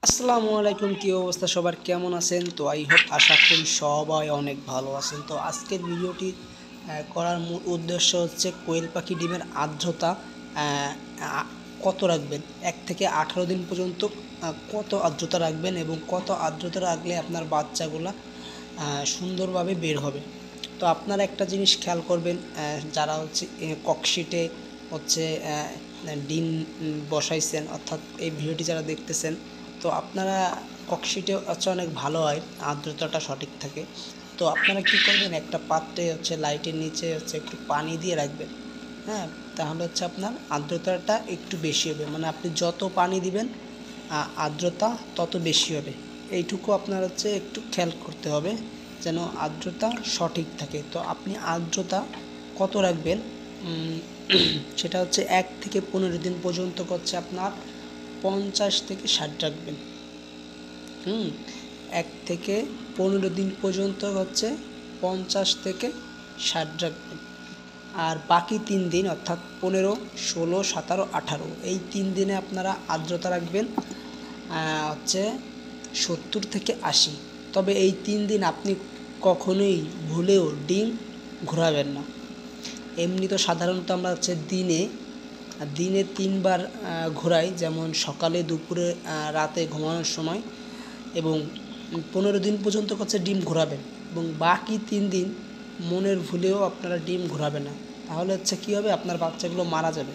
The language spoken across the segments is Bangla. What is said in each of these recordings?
আসসালামু আলাইকুম, কি অবস্থা সবার, কেমন আছেন? তো আই হোপ, আশা করি সবাই অনেক ভালো আছেন। তো আজকের ভিডিওটি করার মূল উদ্দেশ্য হচ্ছে কোয়েল পাখি ডিমের আর্দ্রতা কত রাখবেন, 1 থেকে 18 দিন পর্যন্ত কত আর্দ্রতা রাখবেন এবং কত আর্দ্রতা রাখলে আপনার বাচ্চাগুলা সুন্দরভাবে বের হবে। তো আপনারা একটা জিনিস খেয়াল করবেন, যারা হচ্ছে ককশিটে হচ্ছে ডিম বসাইছেন, অর্থাৎ এই ভিডিওটি যারা দেখতেছেন, তো আপনারা ককশিটে হচ্ছে অনেক ভালো হয়, আর্দ্রতাটা সঠিক থাকে। তো আপনারা কি করবেন, একটা পাত্রে হচ্ছে লাইটের নিচে হচ্ছে একটু পানি দিয়ে রাখবেন। হ্যাঁ, তাহলে হচ্ছে আপনার আর্দ্রতাটা একটু বেশি হবে, মানে আপনি যত পানি দিবেন আর্দ্রতা তত বেশি হবে। এইটুকু আপনার হচ্ছে একটু খেয়াল করতে হবে যেন আর্দ্রতা সঠিক থাকে। তো আপনি আর্দ্রতা কত রাখবেন, সেটা হচ্ছে 1 থেকে 15 দিন পর্যন্ত হচ্ছে আপনার 50 থেকে 60 রাখবেন। 1 থেকে 15 দিন পর্যন্ত হচ্ছে 50 থেকে 60 রাখবেন। আর বাকি 3 দিন অর্থাৎ 15, 16, 17, 18 এই 3 দিনে আপনারা আর্দ্রতা রাখবেন হচ্ছে 70 থেকে 80। তবে এই 3 দিন আপনি কখনোই ভুলেও ডিম ঘোরাবেন না। এমনি তো সাধারণত আমরা হচ্ছে দিনে 3বার ঘোরাই, যেমন সকালে, দুপুরে, রাতে ঘুমানোর সময়, এবং 15 দিন পর্যন্ত হচ্ছে ডিম ঘোরাবেন এবং বাকি 3 দিন মনের ভুলেও আপনারা ডিম ঘোরাবেন না। তাহলে হচ্ছে কী হবে, আপনার বাচ্চাগুলো মারা যাবে।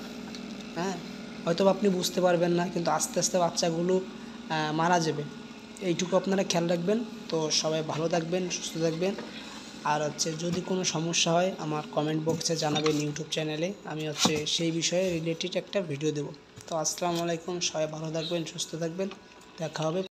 হ্যাঁ, হয়তো আপনি বুঝতে পারবেন না, কিন্তু আস্তে আস্তে বাচ্চাগুলো মারা যাবে। এইটুকু আপনারা খেয়াল রাখবেন। তো সবাই ভালো থাকবেন, সুস্থ থাকবেন। আর হচ্ছে যদি কোনো সমস্যা হয় আমার কমেন্ট বক্সে জানাবেন, ইউটিউব চ্যানেলে আমি হচ্ছে সেই বিষয়ে রিলেটেড একটা ভিডিও দেব। তো আসসালামু আলাইকুম, সবাই ভালো থাকবেন, সুস্থ থাকবেন, দেখা হবে।